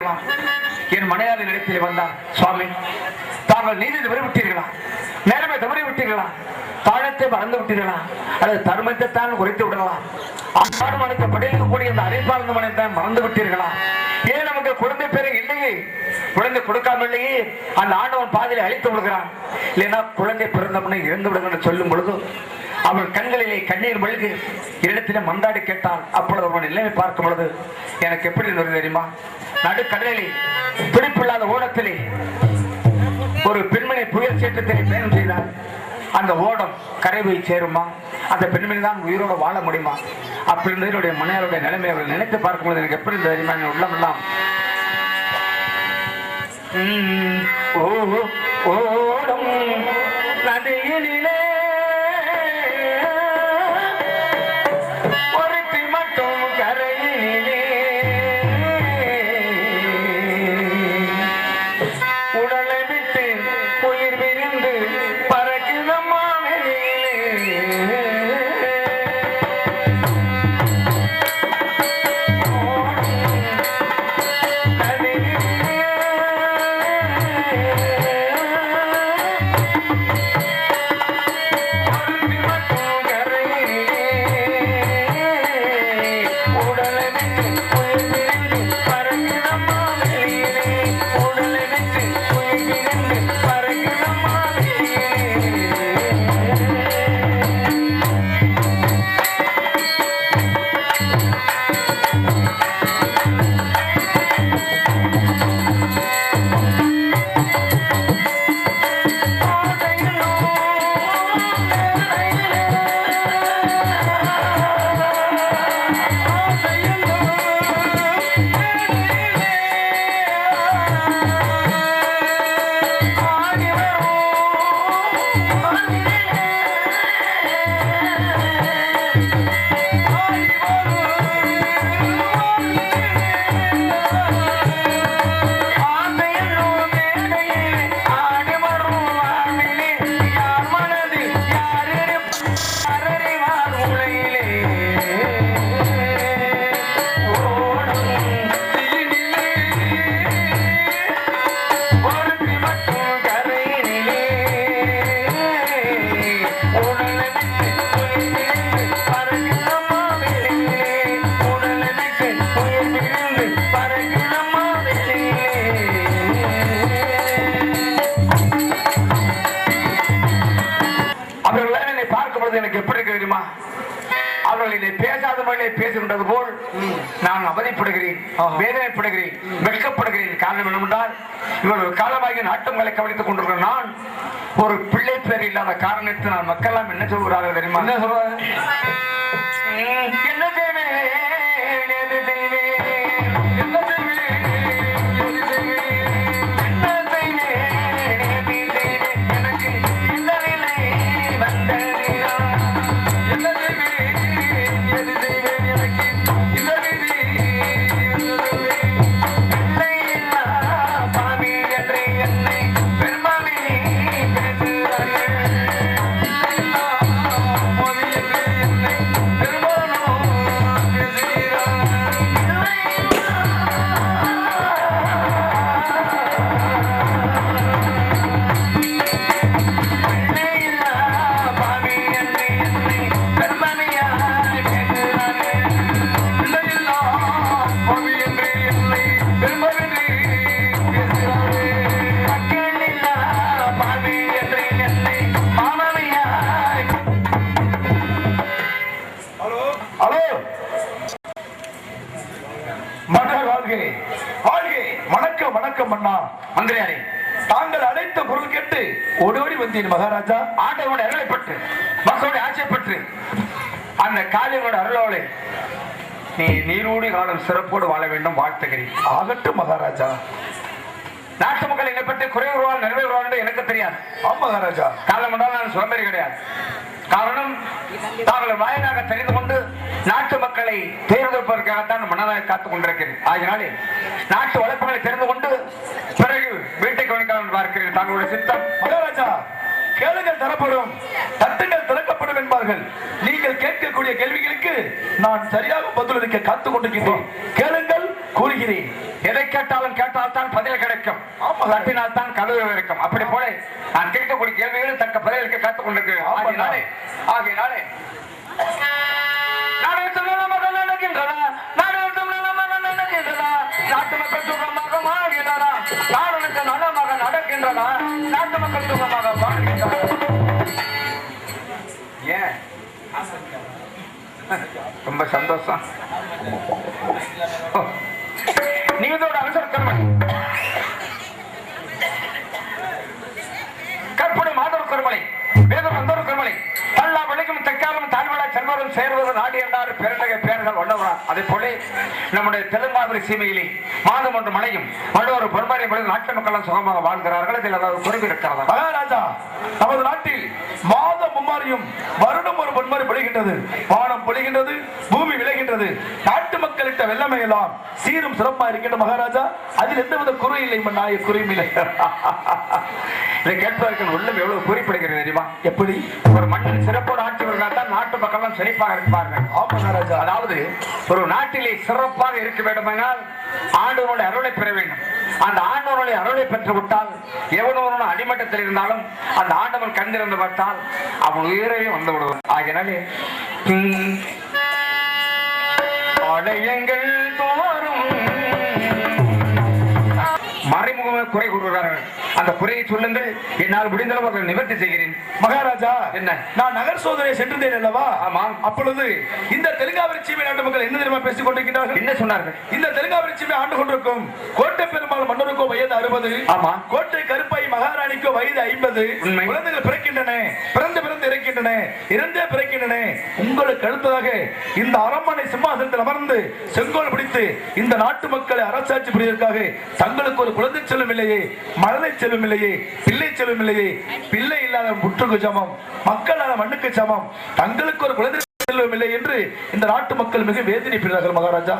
கேட்கலாம். என் மனையாளி நிலையத்தில் வந்தார். சுவாமி, தாங்கள் நீதி தவறி விட்டீர்களா? நேரமே தவறி விட்டீர்களா? தாழத்தை மறந்து விட்டீர்களா? அல்லது தர்மத்தை தான் குறைத்து விடலாம்? ஆடுமனுக்கு படிக்கக்கூடிய அந்த அரைப்பார்ந்த மனைத்தான் மறந்து விட்டீர்களா? ஏன் நமக்கு குழந்தை பேரு இல்லையே? குழந்தை கொடுக்காம இல்லையே? அந்த ஆண்டவன் பாதையை அழித்து விடுகிறான். இல்லைன்னா குழந்தை பிறந்தவனை இறந்து விடுங்க சொல்லும் பொழுது அவள் கண்களிலே கண்ணீர் மல்கி இடத்திலே மந்தாடி கேட்டான். அப்பொழுது அவன் நிலைமை பார்க்கும் பொழுது எனக்கு எப்படி இருந்தது தெரியுமா? நடுக்கடலிலே பிடிப்பில்லாத ஓடத்திலே ஒரு பெண்மணி புயல் சேற்றத்திலே பயணம் செய்தார். அந்த ஓடம் கரை போய் சேருமா? அந்த பெண்மணி தான் உயிரோடு வாழ முடியுமா? அப்படி இருந்தவருடைய மனையாளுடைய நிலைமை அவர்கள் நினைத்து பார்க்கும்போது எனக்கு எப்படி இருந்தது தெரியுமா? என் உள்ளமெல்லாம் ஓடும் நதியிலே ஒருத்தி மட்டும் கரையிலே உடலை விட்டு உயிர் விரிந்து பறக்குதம்மா வெளியிலே. எனக்கு எப்படி இருக்கு தெரியுமா? அவர்கள் இதை பேசாத மொழியை பேசுகின்றது போல் நான் அவதிப்படுகிறேன், வேதனைப்படுகிறேன், வெட்கப்படுகிறேன். காரணம் என்னவென்றால் இவ்வளவு காலமாக நாட்டங்களை கவனித்துக் கொண்டிருக்கிற நான் ஒரு பிள்ளை பேர் இல்லாத காரணத்தை நான் மக்கள் என்ன சொல்கிறார்கள் தெரியுமா? என்ன சொல்றாங்க? என்ன செய்வேன், எது செய்வேன், என்ன செய்வேன், எது செய்வேன், என்ன செய்வேன், எது செய்வேன், எனக்கு இந்த நிலை வந்தது. தாங்கள் அழைத்த பொருள் கேட்டு ஓடோடி வந்தேன் மகாராஜா. ஆண்டவனுடைய அருளை பெற்று மக்களுடைய ஆட்சியை பெற்று அந்த காளியோட அருளோலை நீ நீரூடி காலம் சிறப்போடு வாழ வேண்டும் வாழ்த்துகிறேன். ஆகட்டும் மகாராஜா. நாட்டு மக்கள் என்னை பற்றி குறைவுருவாள் நிறைவேறுவாள் என்று எனக்கு தெரியாது. ஆம் மகாராஜா. காலம் என்றால் நான் சுதந்திரி கிடையாது. காரணம் தாங்கள் வாயிலாக தெரிந்து கொண்டு நாட்டு மக்களை தேர்ந்தெடுப்பதற்காகத்தான் மன்னராக காத்துக் கொண்டிருக்கிறேன். ஆகினாலே நாட்டு வழக்குகளை தெரிந்து கொண்டு பிறகு வீட்டை கவனிக்கலாம் பார்க்கிறேன். தாங்களுடைய சித்தம். மகாராஜா, கேளுங்கள் தரப்படும், தட்டுங்கள் திறக்கப்படும் என்பார்கள். நீங்கள் கேட்கக்கூடிய கேள்விகளுக்கு நான் சரியாக பதிலளிக்க காத்துக் கொண்டிருக்கிறேன். கேளுங்கள், கூறுகிறேன். எதை கேட்டாலும் கேட்டால் தான் பதில் கிடைக்கும், தட்டினால் தான் கதவு இருக்கும். அப்படி போல நான் கேட்கக்கூடிய கேள்விகளும் தக்க பதிலுக்கு காத்துக் கொண்டிருக்கிறேன். ஆகையினாலே நாட்டு மக்கள் சுகமாக வாழ்கின்றனா, நாடுகளுக்கு நலமாக நடக்கின்றனா, நாட்டு மக்கள் சுகமாக வாழ்கின்றன. ஏன் ரொம்ப சந்தோஷம். நீதோட அவசர கர்மன் கற்பனை மாதவர் கருமலை வேதம் வந்தோர் கருமலை தல்லா விளைக்கும் தெற்காலும் தாழ்வடா செல்வரும் சேர்வது நாடு என்றார் பேரழக பேர்கள் ஒன்றவரா. அதே போல நம்முடைய தெலுங்காபுரி சீமையிலே மாதம் ஒன்று மழையும் வல்லோரு பொறுமறை நாட்டு மக்களும் சுகமாக வாழ்கிறார்கள். இதில் அதாவது குறைவு இருக்கிறதா? மகாராஜா, நமது நாட்டில் மாதம் மும்மாரியும் வருடம் ஒரு பொன்மறை பொழிகின்றது, வானம் பொழிகின்றது, பூமி விளைகின்றது. நாட்டு மக்களிட்ட வெள்ளமை எல்லாம் சீரும் சிறப்பா இருக்கின்ற மகாராஜா. அதில் எந்தவித குறை இல்லை, நாய குறையும் இல்லை. இதை கேட்பதற்கு உள்ளம் எவ்வளவு குறிப்பிடுகிறது தெரியுமா? எப்படி ஒரு மண்ணின் சிறப்போடு ஆட்சி வருகிறார் தான் நாட்டு மக்களும் சிறப்பாக இருப்பார்கள். மகாராஜா, அதாவது ஒரு நாட்டிலே சிறப்பாக இருக்க வேண்டுமானால் ஆண்டவனுடைய அருளை பெற வேண்டும். அந்த ஆண்டவனுடைய அருளை பெற்று விட்டால் எவனோட அடிமட்டத்தில் இருந்தாலும் அந்த ஆண்டவன் கண்டிருந்து பார்த்தால் அவன் உயிரையும் வந்து விடுவான். ஆகினாலே அடையங்கள் தோறும் மறைமுகமாக குறை கூறுகிறார்கள். அந்த குறையை சொல்லுங்கள், என்னால் முடிந்தளவு அவர்கள் நிவர்த்தி செய்கிறேன். மகாராஜா, என்ன நான் நகர் சோதனை சென்றிருந்தேன் அல்லவா? ஆமாம். அப்பொழுது இந்த தெலுங்காபுரி சீமை நாட்டு மக்கள் என்ன தெரியுமா பேசிக் கொண்டிருக்கிறார்கள்? என்ன சொன்னார்கள்? இந்த தெலுங்காபுரி சீமை ஆண்டு கொண்டிருக்கும் கோட்டை பெருமாள் மன்னருக்கோ வயது 60, ஆமா, கோட்டை கருப்பாய் மகாராணிக்கோ வயது 50. குழந்தைகள் பிறக்கின்றன, பிறந்து இருக்கின்றன, இறந்தே பிறக்கின்றன. உங்களுக்கு அடுத்ததாக இந்த அரண்மனை சிம்மாசனத்தில் அமர்ந்து செங்கோல் பிடித்து இந்த நாட்டு மக்களை அரசாட்சி புரிவதற்காக தங்களுக்கு ஒரு குழந்தை செல்வம் இல்லையே, மழலை செல்வம் இல்லையே, பிள்ளை செல்வம் இல்லையே, பிள்ளை இல்லாத முற்றுக்கு சமம், மக்களான மண்ணுக்கு சமம், தங்களுக்கு ஒரு குழந்தை செல்வம் இல்லை என்று இந்த நாட்டு மக்கள் மிக வேதனைப்படுகிறார்கள். மகாராஜா,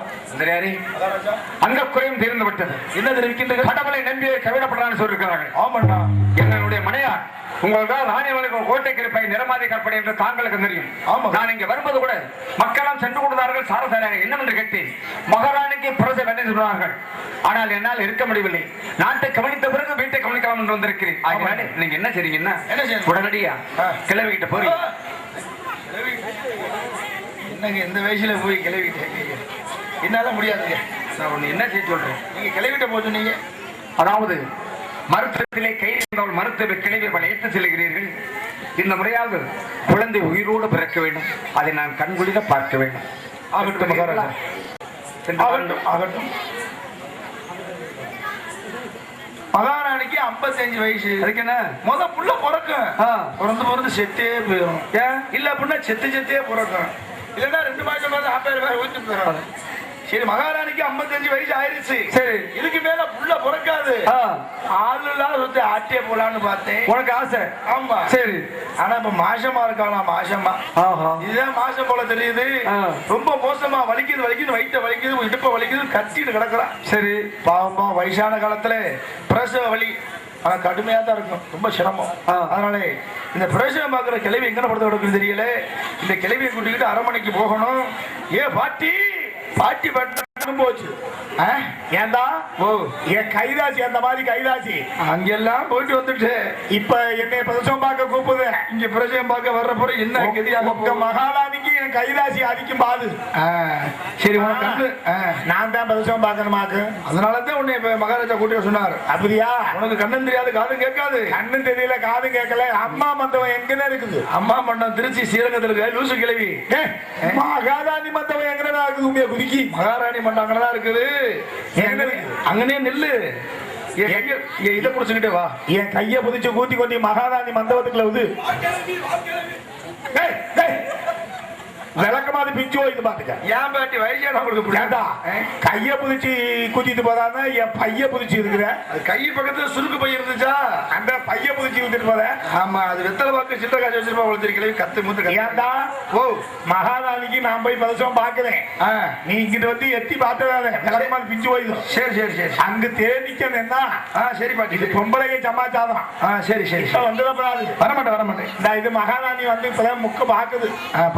அங்க குறையும் தீர்ந்து விட்டது. என்ன தெரிவிக்கின்ற கடவுளை நம்பி கவிடப்படுறான்னு சொல்லியிருக்கிறார்கள். ஆமாண்டா, என்னுடைய மனையார் உங்களுக்காக ராணிவனுக்கு கோட்டை கிருப்பை நிறமாதி கற்பனை என்று தாங்களுக்கு தெரியும். நான் இங்க வரும்போது கூட மக்களால் சென்று கொண்டார்கள். சாரசாரியாக என்னவென்று கேட்டேன். மகாராணிக்கு பிரசை வெற்றி சொன்னார்கள். ஆனால் என்னால் இருக்க முடியவில்லை. நாட்டை கவனித்த பிறகு வீட்டை கவனிக்கலாம் என்று வந்திருக்கிறேன். ஆகினாலே நீங்க என்ன செய்றீங்கன்னா உடனடியா கிளவிக்கிட்ட போறீங்க. என்னங்க இந்த வயசுல போய் கிளவிட்டு என்னால முடியாதுங்க. நான் ஒண்ணு என்ன செய்ய சொல்றேன், நீங்க கிளவிட்ட போக சொன்னீங்க. அதாவது மருத்துவத்திலே கையில் மருத்துவ கிளைவை ஏற்று செல்கிறீர்கள். இந்த முறையாக குழந்தை உயிரோடு பிறக்க வேண்டும். அதை நான் கண்குளிர பார்க்க வேண்டும். ஆகட்டும் மகாராஜா, ஆகட்டும். மகாராணிக்கு 55 வயசு. அதுக்கு என்ன முத புள்ள பிறக்கும், பிறந்து செத்தே போயிடும். இல்ல அப்படின்னா செத்தே பிறக்கும். இல்லன்னா 2 மாசம் ஆப்பேர் ஊத்து போயிடும். சரி, மகாராணிக்கு 55 வயசு ஆயிடுச்சு. சரி, இதுக்கு மேல புள்ள பிறக்காது. ஆளுலாம் சுத்தி ஆட்டிய போலான்னு பார்த்தேன். உனக்கு ஆசை? ஆமா. சரி, ஆனா இப்ப மாசமா இருக்கானா? மாசமா. இதுதான் மாசம் போல தெரியுது. ரொம்ப மோசமா வலிக்குது வயிற்ற வலிக்குது, இடுப்ப வலிக்குது, கத்திட்டு கிடக்குறான். சரி, பாவமா வயசான காலத்துல பிரசவ வலி ஆனா கடுமையா தான் இருக்கும், ரொம்ப சிரமம். அதனால இந்த பிரசவம் பார்க்குற கிளவி எங்கன படுத்த கிடக்குன்னு தெரியல. இந்த கிளவியை கூட்டிக்கிட்டு அரண்மனைக்கு போகணும். பாட்டி போச்சு. ஏண்டா என் கைதாசி, அந்த மாதிரி கைதாசி அங்கெல்லாம் போயிட்டு வந்துட்டு இப்ப என்னை பிரசவம் பார்க்க கூப்பிடுது. இங்க பிரசவம் பார்க்க வர்ற போற என்ன கதியாக மகாராணிக்கு என் கைதாசி அதிகம் பாது. சரி, உனக்கு கண்ணு நான் தான் பிரசவம் பார்க்கணுமாக்கு. அதனாலதான் உன்னை மகாராஜா கூட்டிய சொன்னார். அப்படியா? உனக்கு கண்ணும் தெரியாது, காதும் கேட்காது. கண்ணும் தெரியல, காதும் கேட்கல. அம்மா மண்டபம் எங்கதான் இருக்குது? அம்மா மண்டபம் திருச்சி ஸ்ரீரங்கத்தில் இருக்கு. லூசு கிளவி. மகாராணி மண்டபம் எங்கதான் இருக்குது? குதிக்கி மகாராணி மண்டபம் அங்கதான் இருக்குது. அங்கனே நெல்லு. இதை புடிச்சுக்கிட்டே வா. என் கைய புதிச்சு கூத்தி கொண்டி மகாராணி மண்டபத்துக்குள்ள வந்து விளக்கமாதிரி பிஞ்சோ இது பாத்துக்க. ஏன் பாட்டி வயசான கைய புதிச்சு குத்திட்டு போதான்னு என் பைய புதிச்சு இருக்கிற கை பக்கத்துல சுருக்கு பை இருந்துச்சா, அந்த பைய புதிச்சு வித்துட்டு போற. ஆமா, அது வெத்தலை பாக்கு சித்த காசு வச்சிருப்பா. உழைச்சிருக்கல கத்து முத்து. ஏன்டா மகாராணிக்கு நான் போய் பிரசவம் பாக்குறேன். நீ இங்கிட்ட வந்து எத்தி பார்த்ததானே விளக்கமாதிரி பிஞ்சு போயிடும். சரி சரி சரி, அங்க தேடிக்கணும் என்ன? சரி பாட்டி, இது பொம்பளைக்கு சமாச்சாரம். சரி சரி, வந்துடப்படாது. வரமாட்டேன். இந்த இது மகாராணி வந்து இப்பதான் முக்க பாக்குது.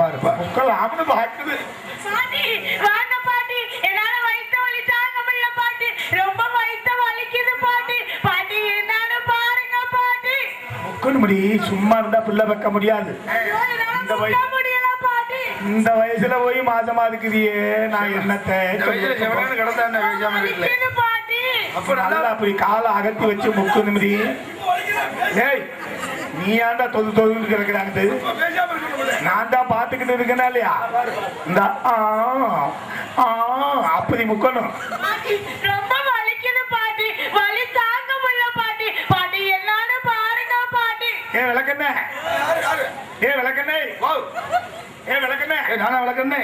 பாரு முக்க பாக்குது. பாட்டி வாங்க பாட்டி, என்னால வயிற்று வலி தாங்க முடியல பாட்டி. முக்கணும் முடி சும்மா இருந்தா பிள்ளை வைக்க முடியாது. இந்த வயசுல போய் மாசமா இருக்குதியே நான் என்னத்தை அப்படி காலை அகத்தி வச்சு முக்கணும் முடி. ஏய் நீ ஏன்டா தொது கிடக்குறாங்க? நான் தான் பாத்துக்கிட்டு இருக்கேனா இல்லையா? இந்த அப்படி முக்கணும். ஏ விளக்கண்ணே, ஏ விளக்கண்ணே, ஏ விளக்கண்ணே, நானா விளக்கண்ணே?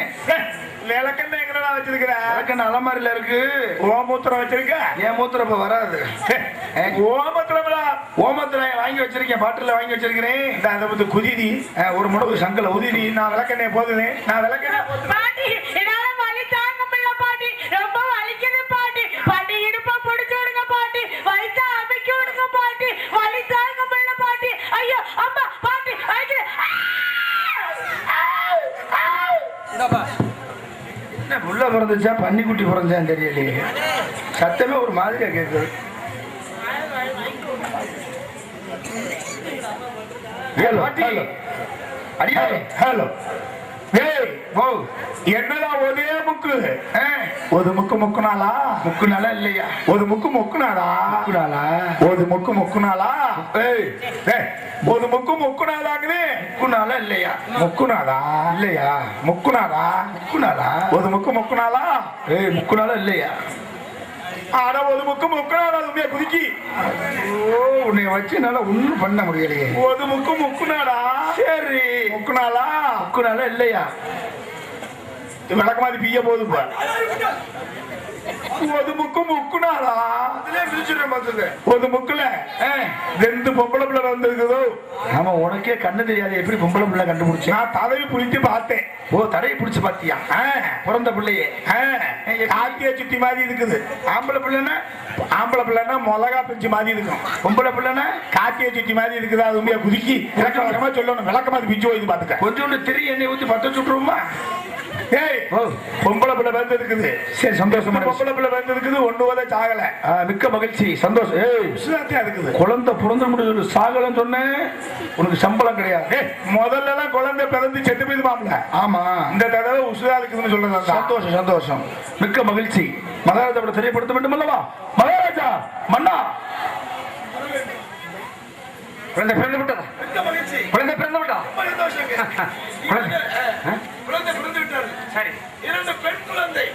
விளக்கண்ணே எங்கடா வச்சிருக்கிற? விளக்கண்ண அலமாரில இருக்கு. ஓமூத்திரம் வச்சிருக்க? ஏன் மூத்திரம் இப்ப வராது. ஓமத்திரம் வாங்கி வச்சிருக்கேன், பாட்டில வாங்கி வச்சிருக்கிறேன். அதை பத்தி குதிரி ஒரு முடக்கு சங்கல உதிரி. நான் விளக்கண்ணே போதுனே, நான் விளக்கண்ணே போதுனே. புள்ள பிறந்துச்சா பன்னிக்குட்டி பிறந்தான்னு தெரியலையே, சத்தமே ஒரு மாதிரியா கேட்குது. ஹலோ என்னடா ஒரே முக்கு? ஒரு முக்கு முக்குனாலா? முக்குனாலா இல்லையா? ஒரு முக்கு முக்குனாலா? முக்குனாலா? ஒரு முக்கு முக்குனாலா? ஒரு முக்கு முக்குனாலாங்குது. முக்குனாலா இல்லையா? முக்குனாலா இல்லையா? முக்குனாலா? முக்குனாலா? ஒரு முக்கு முக்குனாலா? முக்குனாலா இல்லையா? ஆனா ஒரு முக்கு முக்குனாலா குதிக்கி. ஓ உன்னை வச்சு என்னால ஒண்ணும் பண்ண முடியலையே. ஒரு முக்கு முக்குனாடா. சரி முக்குனாலா? முக்குனாலா இல்லையா? விளக்க மாதிரி பிய போதுப்பா. ஒரு முக்கு முக்குனாலா? ஒரு முக்குல ரெண்டு பொம்பளை பிள்ளை வந்திருக்குதோ. ஆமா உனக்கே கண்ணு தெரியாது, எப்படி பொம்பளை பிள்ளை கண்டுபிடிச்சு? நான் தடவி பிடிச்சு பார்த்தேன். ஓ தடவி பிடிச்சு பாத்தியா? பிறந்த பிள்ளையே காத்திய சுத்தி மாதிரி இருக்குது. ஆம்பளை பிள்ளைன்னா ஆம்பளை பிள்ளைன்னா மிளகா பிஞ்சு மாதிரி இருக்கும். பொம்பளை பிள்ளைன்னா காத்திய சுத்தி மாதிரி இருக்குது. அது உண்மையா குதிக்கி விளக்கமா சொல்லணும். விளக்கமா பிஞ்சு போய் பாத்துக்க. கொஞ்சோண்டு திரி எண்ணெய் ஊத்தி பத்த சுட்டுருமா? பொம்பளை பிள்ளை வந்து இருக்குது. சரி சந்தோஷமா. பொம்பளை பிள்ளை வந்து இருக்குது. ஒண்ணு வர சாகல. மிக்க மகிழ்ச்சி சந்தோஷம். இருக்குது. குழந்தை பிறந்த முடிவு சாகலன்னு சொன்னேன். உனக்கு சம்பளம் கிடையாது. முதல்ல எல்லாம் குழந்தை பிறந்து செத்து போயிருமாம்ல. ஆமா இந்த தடவை உசுரா இருக்குதுன்னு சொல்றது. சந்தோஷம் சந்தோஷம் மிக்க மகிழ்ச்சி. மகாராஜாவோட தெரியப்படுத்த வேண்டும் அல்லவா? மகாராஜா மன்னா குழந்தை பிறந்து விட்டதா? குழந்தை பிறந்து விட்டா? குழந்தை பிறந்து விட்டாரு. சரி இரண்டு பெண் குழந்தை.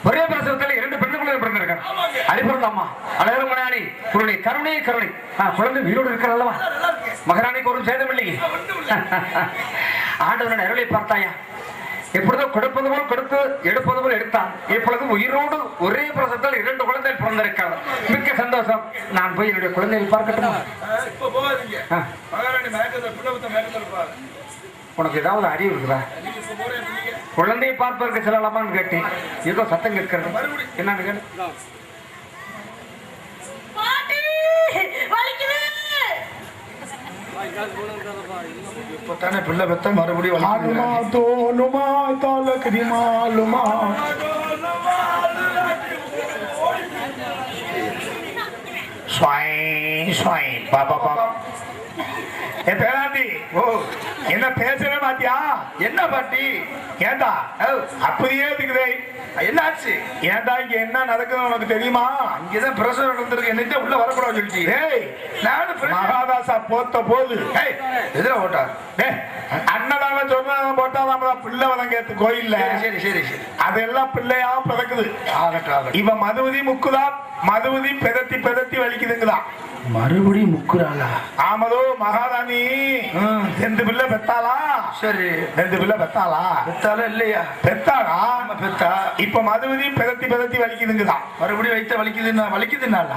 ஒரே பிரசவத்தில் இரண்டு பெண் குழந்தை பிறந்திருக்காங்க. அடிப்பொருள் அம்மா அழகு மகாராணி குருணை கருணை கருணை. குழந்தை உயிரோடு இருக்கிற அல்லவா? மகாராணிக்கு ஒரு சேதம் இல்லையே. ஆண்டவன் அருளை பார்த்தாயா? எப்பொழுதும் கொடுப்பது போல் கொடுத்து எடுப்பது போல் எடுத்தான். இப்பொழுது உயிரோடு ஒரே பிரசவத்தில் இரண்டு குழந்தை பிறந்திருக்கிறார். மிக்க சந்தோஷம். நான் போய் என்னுடைய குழந்தையை பார்க்கட்டுமா? உனக்கு ஏதாவது அறிவு இருக்குதா? குழந்தையை பார்ப்பதற்கு செல்லலாமான்னு கேட்டேன். ஏதோ சத்தம் கேட்கிறது. என்னன்னு கேட்டு இப்பதானே பிள்ளை பெத்த மறுபடியும் என்ன பேசுற பாத்தியா? என்ன பாட்டி? ஏண்டா அப்படியே இருக்குதே. என்ன ஆச்சு? ஏண்டா இங்க என்ன நடக்குது உனக்கு தெரியுமா? இங்கதான் பிரசவம் நடந்திருக்கு. என்ன உள்ள வரக்கூடாது சொல்லிட்டு மகாதாசா போத்த போது எதிர போட்டார். அண்ணனால சொன்ன போட்டாதான் பிள்ளை வதங்க கோயில்ல. சரி சரி சரி அதெல்லாம் பிள்ளையா பிறக்குது. இவன் மதுவதி முக்குதா. மதுவதி பெதத்தி பெதத்தி வலிக்குதுங்களா? மறுபடியும் முக்குறாளா? ஆமதோ மகாராணி ரெண்டு பிள்ளை பெத்தாளா? சரி ரெண்டு பிள்ளை பெத்தாளா? பெத்தாளா இல்லையா? பெத்தாளா? பெத்தா. இப்ப மதுவதி பெதத்தி பெதத்தி வலிக்குதுங்கதா. மறுபடியும் வைத்த வலிக்குதுன்னா வலிக்குதுனால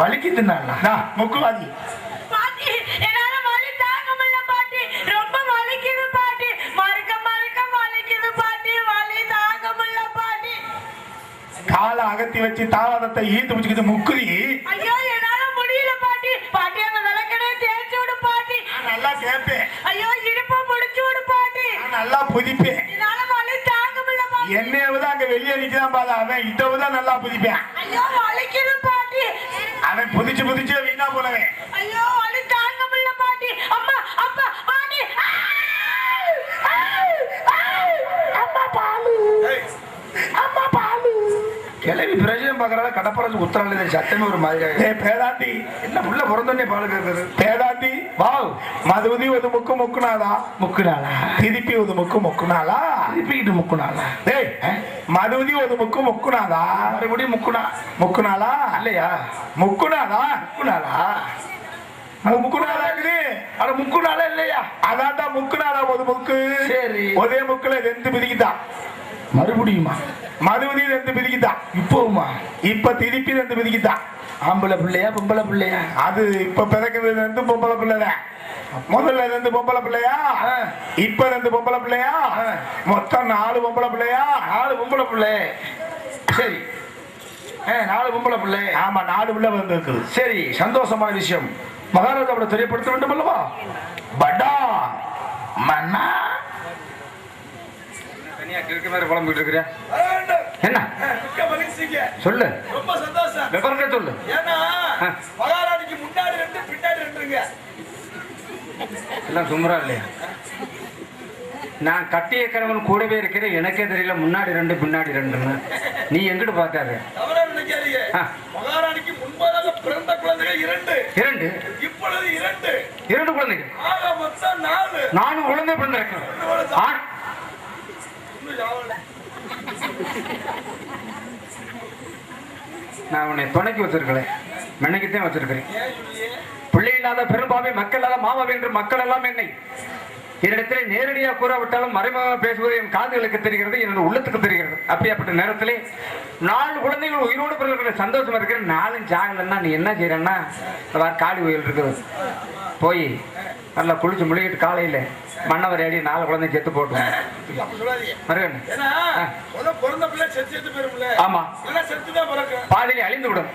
வலிக்குதுனால முக்குவாதி கால அகத்தி வச்சு தாவாதத்தை ஈத்து பிடிச்சிக்கிட்டு முக்குதி. ஐயோ என்னால முடியல பாட்டி. பாட்டி அந்த விளக்கணே தேய்ச்சு விடு பாட்டி. நான் நல்லா தேய்ப்பேன். ஐயோ இடுப்ப முடிச்சு விடு பாட்டி. நான் நல்லா புதிப்பேன். என்னால வலி தாங்க முடியல பாட்டி. என்னையவுதான் அங்க வெளியே நிக்கிறான் பாரு. அவன் இதவுதான் நல்லா புதிப்பேன். ஐயோ வலிக்குது பாட்டி. அவன் புதிச்சு புதிச்சு வீணா போனவன். ஐயோ வலி தாங்க முடியல பாட்டி. கடப்பரசு உத்தரால சத்தமே ஒரு மாதிரி. பேதாண்டி என்ன புள்ள பிறந்தோடனே பால் கேட்குது. பேதாண்டி வாவ் மதுவதி ஒரு முக்கு முக்குனாதா முக்குனாளா திருப்பி ஒரு முக்கு முக்குனாளா திருப்பிக்கிட்டு முக்குனாளா? டேய் மதுவதி ஒரு முக்கு முக்குனாதா மறுபடியும் முக்குனாளா இல்லையா முக்குனாளா அட முக்குனாளா இல்லையா? அதான்டா முக்குனாடா ஒரு முக்கு. சரி ஒரே முக்குல ரெண்டு பிரிக்குதான். மறுபடியுமா? மறுபடி ரெண்டு பிரிக்குதான். இப்போமா? இப்ப திருப்பி ரெண்டு பிரிக்குதான். ஆம்பளை பிள்ளையா பொம்பளை பிள்ளையா? அது இப்ப பிறக்கிறது ரெண்டு பொம்பளை பிள்ளைதான். முதல்ல ரெண்டு பொம்பளை பிள்ளையா, இப்ப ரெண்டு பொம்பளை பிள்ளையா, மொத்தம் 4 பொம்பளை பிள்ளையா? 4 பொம்பளை பிள்ளை. சரி 4 பொம்பளை பிள்ளை. ஆமா 4 பிள்ளை வந்து இருக்குது. சரி சந்தோஷமான விஷயம். மகாராஜாவோட தெரியப்படுத்த வேண்டும் அல்லவா? படா மன்னா தனியா கிழக்கு மாதிரி குழம்பிட்டு இருக்கிற என்ன சொல்லு. ரொம்ப சந்தோஷம். விவரத்தை சொல்லு. ஏன்னா மகாராணிக்கு முன்னாடி 2 பின்னாடி 2ங்க. எல்லாம் சுமரா இல்லையா? நான் கட்டிய கணவன் கூடவே இருக்கிறேன், எனக்கே தெரியல முன்னாடி 2 பின்னாடி 2ன்னு. நீ எங்கிட்டு பார்த்தாரு? மகாராணிக்கு முன்பதாக பிறந்த குழந்தைகள் 2. இப்பொழுது 2 குழந்தைகள். ஆக மொத்தம் 4. 4 குழந்தை பிறந்திருக்கிறேன். நான் உன்னை துணைக்கு வச்சிருக்கிறேன், மென்னைக்குத்தான் வச்சிருக்கிறேன். பிள்ளை இல்லாத பெரும்பாவை மக்கள் இல்லாத மாமாவை என்று மக்கள் எல்லாம் என்னை என்னிடத்தில் நேரடியாக கூறாவிட்டாலும் மறைமுகமாக பேசுவது என் காதுகளுக்கு தெரிகிறது, என்னோட உள்ளத்துக்கு தெரிகிறது. அப்படியாப்பட்ட நேரத்திலே 4 குழந்தைகள் உயிரோடு பிறகு சந்தோஷமா இருக்கிற 4 ஜாகலன்னா நீ என்ன செய்யறன்னா, காளி கோயில் இருக்குது, போய் நல்லா குளிச்சு முடிக்கிட்டு காலையில மன்னவர் அடி 4 குழந்தை செத்து போட்டு ஆமா பாதையில அழிந்து விடும்.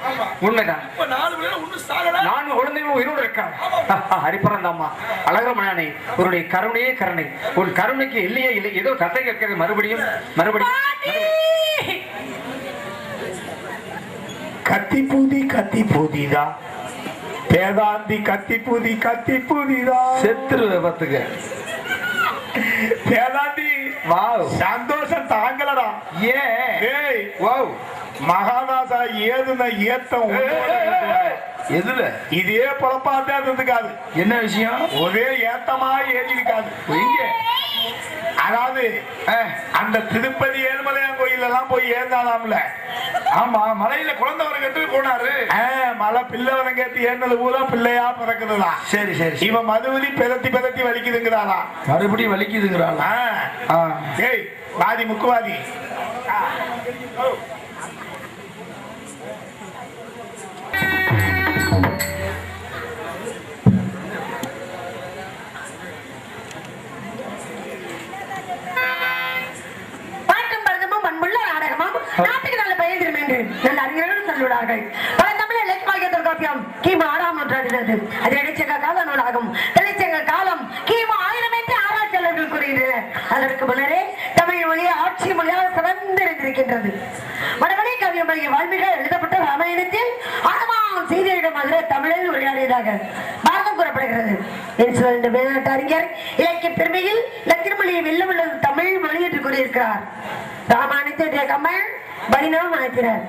உண்மைதான். 4 குழந்தைகள் உயிரோடு இருக்காங்க. ஹரிபரந்தாமா அழகமணானே, உன்னுடைய கருணையே கருணை, உன் கருணைக்கு இல்லையே இல்லை. ஏதோ சத்தம் கேட்கிறது. மறுபடியும் கத்தி பூதிதா பேதாந்தி கத்தி பூதிதா செத்துரு விபத்துக்கு. பேதாந்தி வாவ் சந்தோஷம் தாங்கலடா. ஏய் வாவ் மகாராஜா ஏதுன ஏத்தம் எதுல இதே பொழப்பாத்தே இருந்துக்காது. என்ன விஷயம்? ஒரே ஏத்தமா ஏறி இருக்காது. எங்க? அதாவது அந்த திருப்பதி ஏழுமலையான் கோயில் எல்லாம் போய் ஏந்தாலாம்ல. ஆமா மலையில குழந்தை வரம் கேட்டு போனாரு. மலை பிள்ளை வரம் கேட்டு ஏந்தது பூரா பிள்ளையா பிறக்குதுதான். சரி இவன் மதுவதி பெதத்தி வலிக்குதுங்கிறாளா? மறுபடியும் வலிக்குதுங்கிறாளா? ஏய் வாதி முக்குவாதி நாட்டுக்கு நல்ல பெயர் தரும் என்று நல்ல அறிஞர்கள் சொல்லுவார்கள். பல தமிழ் இலக்கிய தொல்காப்பியம் கிமு 6ஆம் நூற்றாண்டிலிருந்து அது இடைச்சங்க கால நூலாகும். இடைச்சங்க காலம் கிமு 1000 என்று ஆராய்ச்சியாளர்கள் கூறுகின்றனர். அதற்கு முன்னரே தமிழ் மொழியை ஆட்சி மொழியாக சிறந்திருக்கின்றது. வடவழி கவியமொழிய வால்மீகியால் எழுதப்பட்ட ராமாயணத்தில் ஆழமான செய்தியிடமாக தமிழில் உரையாடியதாக பாரதம் கூறப்படுகிறது. வெளிநாட்டு அறிஞர் இலக்கிய பெருமையில் லத்தின மொழியை வெல்ல உள்ளது தமிழ் மொழி என்று கூறியிருக்கிறார். ராமாயணத்தை கமல் வைணவம் அழைத்தினார்.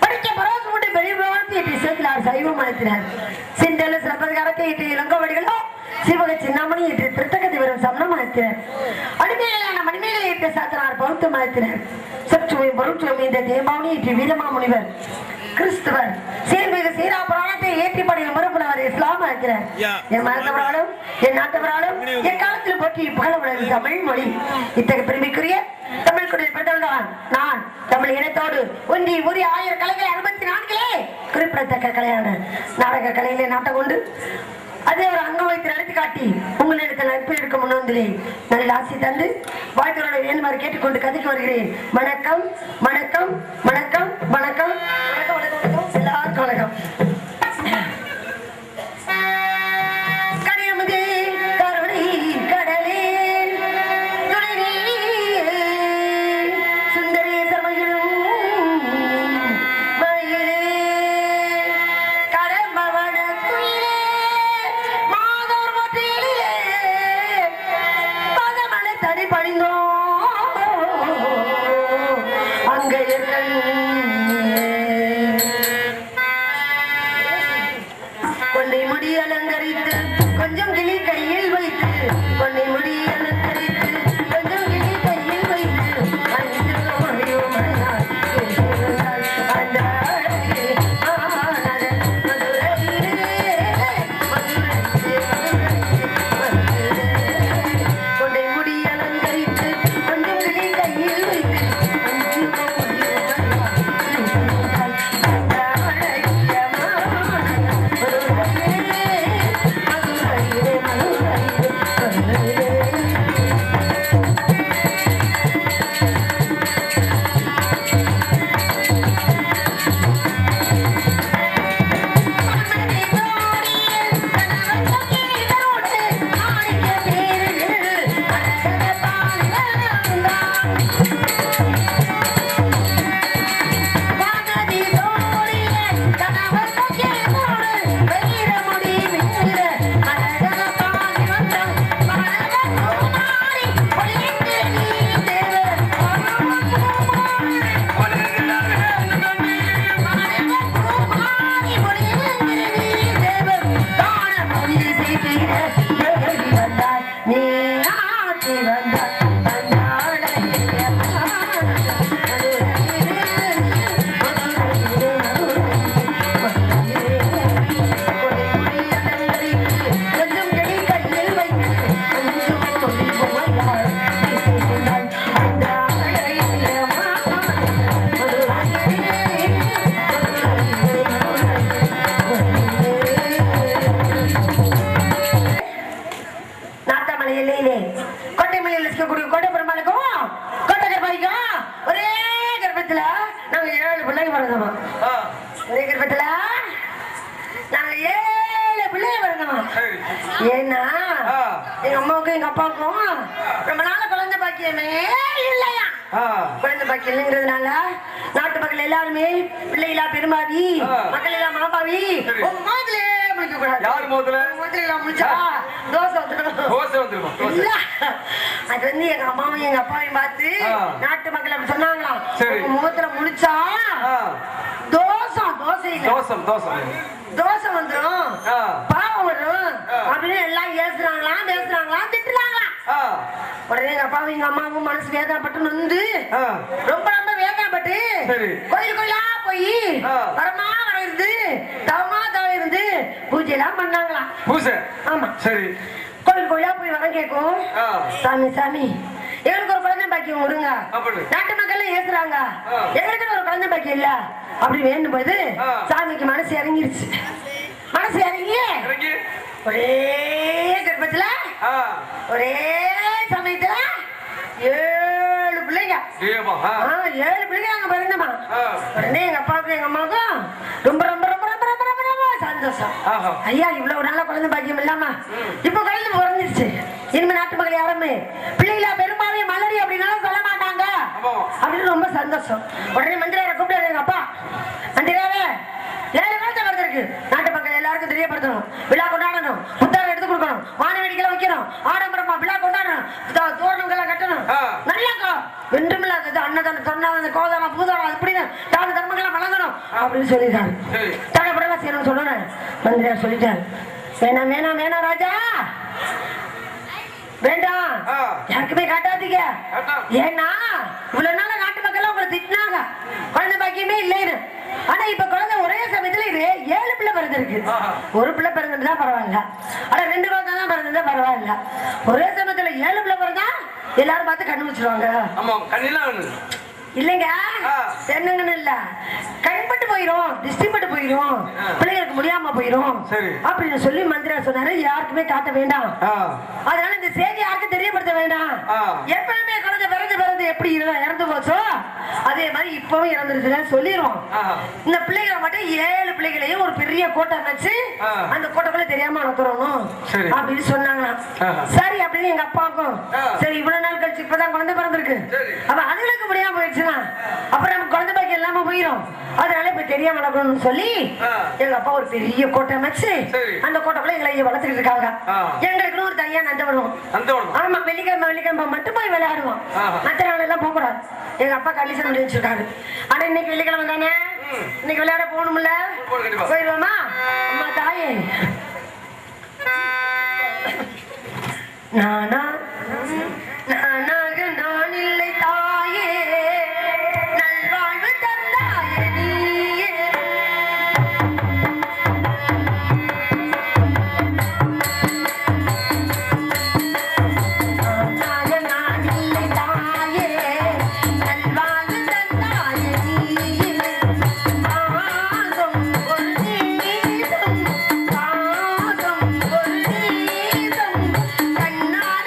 படிக்க பரவாசு கொண்டு வெளிவாரத்தை சேர்க்கிறார். சைவம் அழைத்தினார். சிந்தல சிறப்பதிகாரத்தை இட்டு இளங்கோவடிகளோ சிவக சின்னாமணி என்று திருத்தகத்தை வரும் சமணம் அழைத்தினார். அடிமைகளான மணிமேகலை இட்டு சாத்தனார் பௌத்தம் அழைத்தினார். சற்றுமையும் பொருட்சுவம் இந்த தேமாவணி இட்டு வீரமா முனிவர் கிறிஸ்துவர் சீர்மிகு சீரா புராணத்தை ஏற்றி படியும் மறுப்புலவர் இஸ்லாம் அழைக்கிறார். என் மனத்தவராலும் என் நாட்டவராலும் எக்காலத்தில் போற்றி புகழ உள்ளது தமிழ் மொழி. இத்தகைய பெருமைக்குரிய தமிழ் குடியில் பிறந்தவர்தான் நான். தமிழ் இனத்தோடு ஒன்றி உரிய 1000 கலைகளை 64 குறிப்பிடத்தக்க கலையான நாடக கலையிலே நாட்டம் கொண்டு அதே ஒரு அங்கம் வைத்து நடத்தி காட்டி உங்களிடத்தில் நட்பு எடுக்க முன்வந்திலே நல்ல ஆசி தந்து வாழ்க்கையோட வேணுமாறு கேட்டுக்கொண்டு கதைக்கு வருகிறேன். வணக்கம் வணக்கம் வணக்கம் வணக்கம் வணக்கம் வணக்கம் எல்லாருக்கும் வணக்கம். மாப்பிள்ள நாங்க 7 பிள்ளைய பிறந்தோம். ஏன்னா எங்க அம்மாவுக்கும் எங்க அப்பாவுக்கும் ரொம்ப நாள குழந்தை பாக்கியமே இல்லையா. குழந்தை பாக்கியம் இல்லைங்கிறதுனால நாட்டு மக்கள் எல்லாருமே பிள்ளைகளா பெருமாவி மக்கள் எல்லாம் மாபாவி முதலே முடிக்க கூடாது. யார் முதல்ல முதலாம் முடிச்சா தோசை வந்துடும் இல்ல. அது வந்து எங்க அம்மாவும் எங்க அப்பாவையும் பார்த்து நாட்டு மக்கள் அப்படி சொன்னாங்களாம். முகத்துல முடிச்சா தோசை வந்துடும் பாவம் வரும் அப்படின்னு எல்லாம் பேசுறாங்களாம் திட்டுறாங்களாம். உடனே எங்க அப்பாவும் எங்க அம்மாவும் மனசு வேதனைப்பட்டு வந்து ரொம்ப ரொம்ப வேதனைப்பட்டு கோயில் கோயிலா போய் வரமா வரையிருந்து தவமா இருந்து பூஜை எல்லாம் பண்ணாங்களாம். ஆமா சரி. கோயில் கோயிலா போய் வரம் கேட்கும். சாமி எங்களுக்கு ஒரு குழந்தை பாக்கியம் விடுங்க. நாட்டு மக்கள் ஏசுறாங்க எங்களுக்கு ஒரு குழந்தை பாக்கியம் இல்ல அப்படி வேண்டும் போது சாமிக்கு மனசு இறங்கிருச்சு. மனசு இறங்கி ஒரே கர்ப்பத்துல ஒரே சமயத்துல 7 பிள்ளைங்க 7 பிள்ளைங்க அங்க பிறந்தமா. உடனே எங்க அப்பாவுக்கும் எங்க அம்மாவுக்கும் ரொம்ப ரொம்ப ரொம்ப ரொம்ப ரொம்ப ரொம்ப ரொம்ப சந்தோஷம். ஐயா இவ்வளவு நல்ல குழந்தை பாக்கியம் இல்லாம இப்ப குழந்தை பிறந்துருச்சு. இனிமே நாட்டு மக்கள் யாருமே பிள்ளைகளா பெரும்பாவே மலரி அப்படின்னாலும் சொல்ல மாட்டாங்க அப்படின்னு ரொம்ப சந்தோஷம். உடனே மந்திரியாரை கூப்பிட்டாரு எங்க அப்பா. மந்திரியாரே 7 குழந்தை பிறந்திருக்கு. நாட்டு மக்கள் எல்லாருக்கும் தெரியப்படுத்தணும். விழா கொண்டாடணும். புத்தாரம் எடுத்து கொடுக்கணும். வான வேடிக்கைலாம் வைக்கணும். ஆடம்பரமா விழா கொண்டாடணும். தோரணங்கள்லாம் கட்டணும். நல்லா வென்றுமில்ல அன்னதான சொன்ன கோதாரம் பூதாரம் அப்படின்னு தான தர்மங்கள்லாம் வழங்கணும் அப்படின்னு சொல்லிட்டாரு. தடப்படலாம் செய்யணும்னு சொல்லணும். மந்திரியார் சொல்லிட்டாரு. வேணாம் ராஜா வேண்டாம் யாருக்குமே காட்டாதீங்க. ஏன்னா இவ்வளவு நாள நாட்டு மக்கள் உங்களை திட்டினாங்க குழந்தை பாக்கியமே இல்லைன்னு. ஆனா இப்ப குழந்தை ஒரே சமயத்துல 7 பிள்ளை பிறந்திருக்கு. ஒரு பிள்ளை பிறந்திருந்தா பரவாயில்ல. ஆனா 2 குழந்தை தான் பிறந்திருந்தா பரவாயில்ல. ஒரே சமயத்துல 7 பிள்ளை பிறந்தா எல்லாரும் பார்த்து கண்ணு வச்சிருவாங்க. இல்லைங்க என்னங்கன்னு இல்ல கண்பட்டு போயிரும் டிஸ்டிபட்டு போயிரும் பிள்ளைகளுக்கு முடியாம போயிரும் அப்படின்னு சொல்லி மந்திரா சொன்னாரு. யாருக்குமே காட்ட வேண்டாம். அதனால இந்த செய்தி யாருக்கும் தெரியப்படுத்த வேண்டாம். எப்பவுமே குழந்தை பிறந்து எப்படி இறந்து போச்சோ அதே மாதிரி இப்பவும் இறந்துருச்சுன்னு சொல்லிடுவோம். இந்த பிள்ளைகளை மட்டும் 7 பிள்ளைகளையும் ஒரு பெரிய கோட்டை வச்சு அந்த கோட்டைக்குள்ள தெரியாம அனுப்புறோம் அப்படின்னு சொன்னாங்களாம். சரி அப்படின்னு எங்க அப்பாவுக்கும் சரி இவ்வளவு நாள் கழிச்சு இப்பதான் குழந்தை பிறந்திருக்கு. அப்ப அதுகளுக்கு முடியாம போயிடுச்சுன்னா அப்புறம் நம்ம குழந்தை பாக்கியம் இல்லாம போயிடும். அதனால இப்ப தெரியாம நடக்கணும்னு சொல்லி எங்க அப்பா ஒரு பெரிய கோட்டை வச்சு அந்த கோட்டைக்குள்ள எங்களை வளர்த்துக்கிட்டு இருக்காங்க. எங்களுக்கு ஒரு தனியா நந்தவனம். ஆமா வெள்ளிக்கிழமை மட்டும் போய் விளையாடுவோம். மற்ற நாள் எல்லாம் போக கூடாது. எங்க அப்பா கண்டிஷன் பண்ணி வச்சிருக்காரு. ஆனா இன்னைக்கு வெள்ளிக்கிழமை தானே இன்னைக்கு விளையாட போகணும்ல போயிடுவோமா. அம்மா தாயே நானாக நான் இல்லை தாயே நல்வாழ்வு தந்தாயே நீயே. நானாக நான் இல்லை தாயே நல்வாழ்வு தந்தாயே நீயே. பாசம் ஒரு நீதம் பாசம் ஒரு நீதம் கண்ணார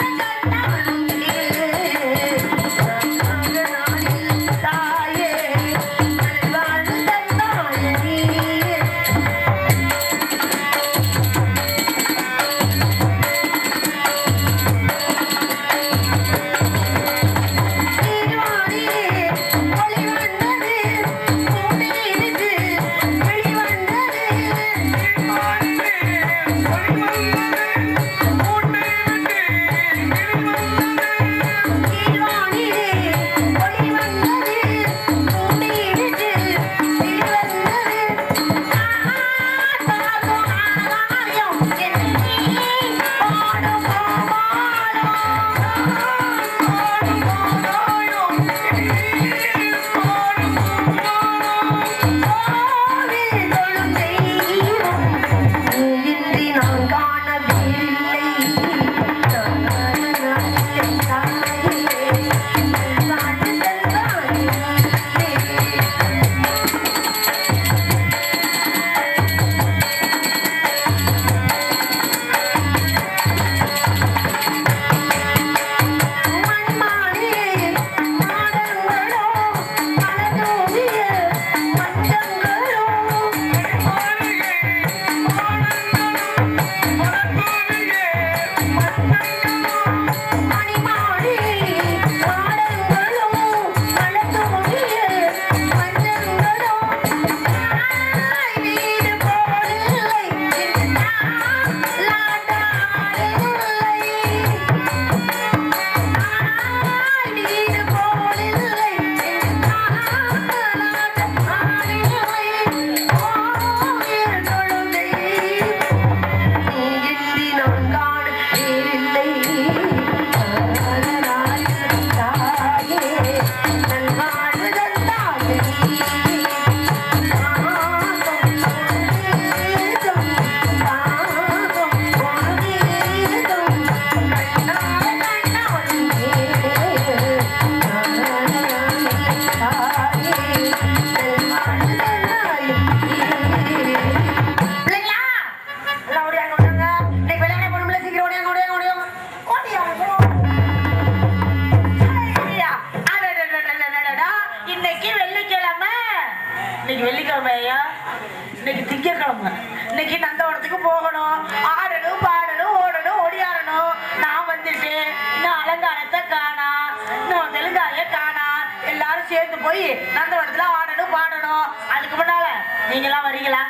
ஞாயிற்றுக்கிழமை. இன்னைக்கு நந்தவனத்துக்கு போகணும், ஆடணும், பாடணும், ஓடணும், ஓடியாடணும். நான் வந்துட்டு இன்னும் அலங்காரத்தை காணா, இன்னும் தெலுங்காய காணா. எல்லாரும் சேர்ந்து போய் நந்தவனத்துல ஆடணும், பாடணும். அதுக்கு முன்னால நீங்க எல்லாம் வரீங்களா?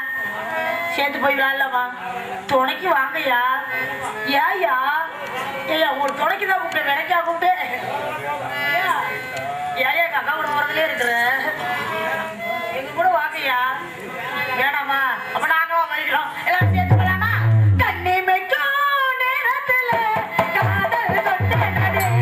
சேர்ந்து போய் விளையாடலாமா? துணைக்கு வாங்கய்யா. ஏயா ஏயா ஒரு துணைக்கு தான் கூப்பிட்டு கிடைக்கா கூப்பிட்டு ஏயா அக்கா கூட வரதுலே இருக்கிற எங்க கூட வாங்கய்யா. வேணாமா? அப்ப நாங்களும் வரைக்கிறோம். எல்லாரும் சேர்ந்து போலாமா? கண்ணி மைக்கும் நேரத்துல காதல் கொண்டனே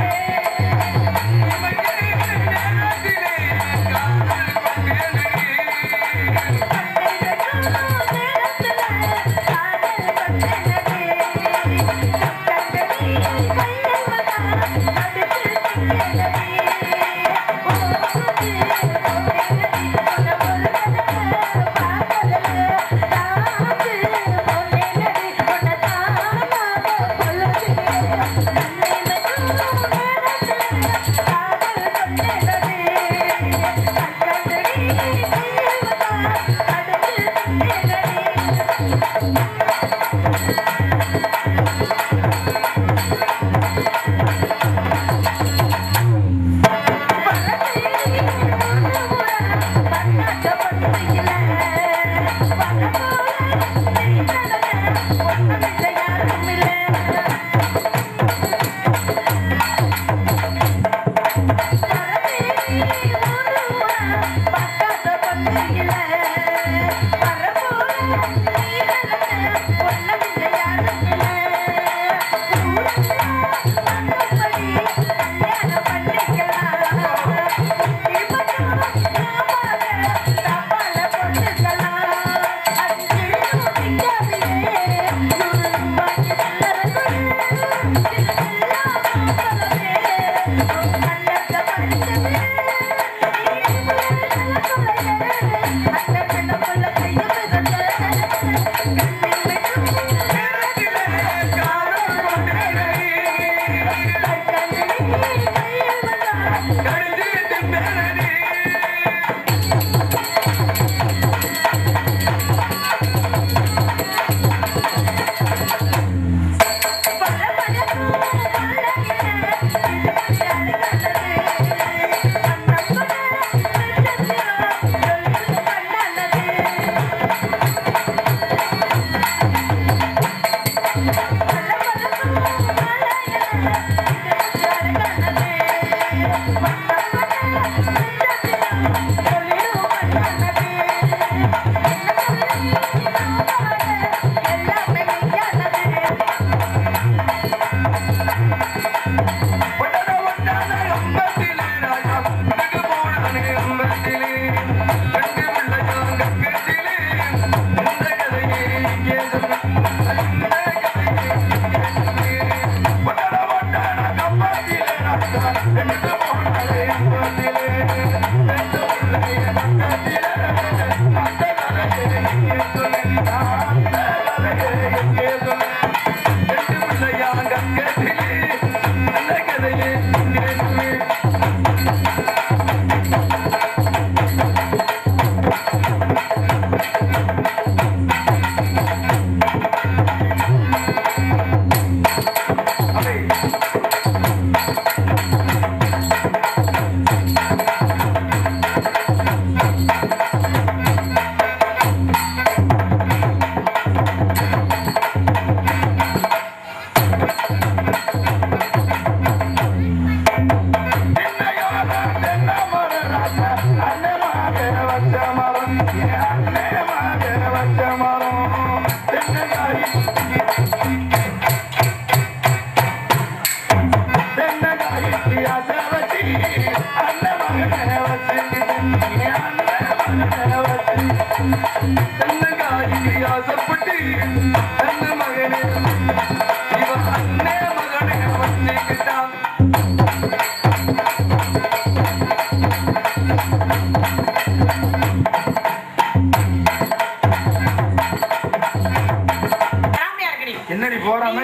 என்னடி போறாம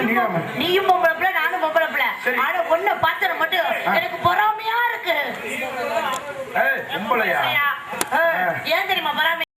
நீயும் பொம்பளை பிள்ளை, நானும் பொம்பளை பிள்ளை. ஆனா ஒண்ணு பாத்திரம் மட்டும் எனக்கு பொறாமையா இருக்கு. பொம்பளையா?